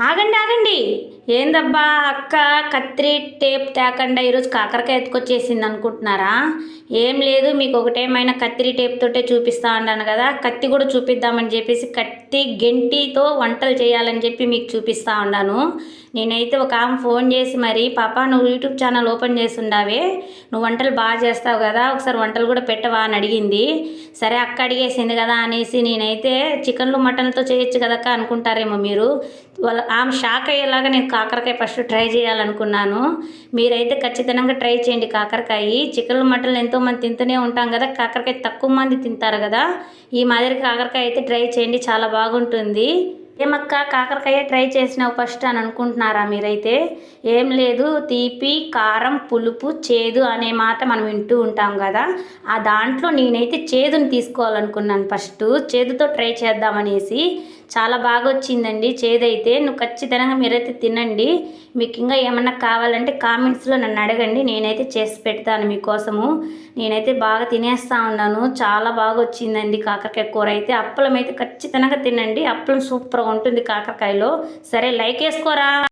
ఆగండి ఆగండి. ఏందబ్బా అక్క కత్తిరి టేప్ తేకుండా ఈరోజు కాకరకాయ ఎత్తుకొచ్చేసింది అనుకుంటున్నారా? ఏం లేదు, మీకు ఒకటేమైనా కత్తిరి టేప్ తోటే చూపిస్తా ఉన్నాను కదా, కత్తి కూడా చూపిద్దామని చెప్పేసి కత్తి గెంటితో వంటలు చేయాలని చెప్పి మీకు చూపిస్తా ఉన్నాను. నేనైతే ఒక ఆమె ఫోన్ చేసి, మరి పాప నువ్వు యూట్యూబ్ ఛానల్ ఓపెన్ చేసి ఉండావే, నువ్వు వంటలు బాగా చేస్తావు కదా, ఒకసారి వంటలు కూడా పెట్టవా అని అడిగింది. సరే అక్క అడిగేసింది కదా అనేసి నేనైతే చికెన్లు మటన్లతో చేయొచ్చు కదక్క అనుకుంటారేమో మీరు. ఆమె షాక్ అయ్యేలాగా నేను కాకరకాయ ఫస్ట్ ట్రై చేయాలనుకున్నాను. మీరైతే ఖచ్చితంగా ట్రై చేయండి కాకరకాయ. చికెన్లు మటన్లు ఎంతోమంది తింటూనే ఉంటాం కదా, కాకరకాయ తక్కువ మంది తింటారు కదా. ఈ మాదిరి కాకరకాయ అయితే ట్రై చేయండి, చాలా బాగుంటుంది. ఏమక్క కాకరకాయ ట్రై చేసినావు ఫస్ట్ అని అనుకుంటున్నారా మీరైతే? ఏం లేదు, తీపి కారం పులుపు చేదు అనే మాట మనం వింటూ ఉంటాం కదా, ఆ దాంట్లో నేనైతే చేదుని తీసుకోవాలనుకున్నాను. First చేదుతో try చేద్దామనేసి. చాలా బాగా వచ్చిందండి చేదైతే. నువ్వు ఖచ్చితంగా మీరైతే తినండి. మీకు ఇంకా ఏమన్నా కావాలంటే కామెంట్స్లో నన్ను అడగండి, నేనైతే చేసి పెడతాను మీకోసము. నేనైతే బాగా తినేస్తూ ఉన్నాను, చాలా బాగా వచ్చిందండి కాకరకాయ కూర అయితే. అప్పలం అయితే ఖచ్చితంగా తినండి, అప్పలం సూపర్గా ఉంటుంది కాకరకాయలో. సరే లైక్ వేసుకోరా.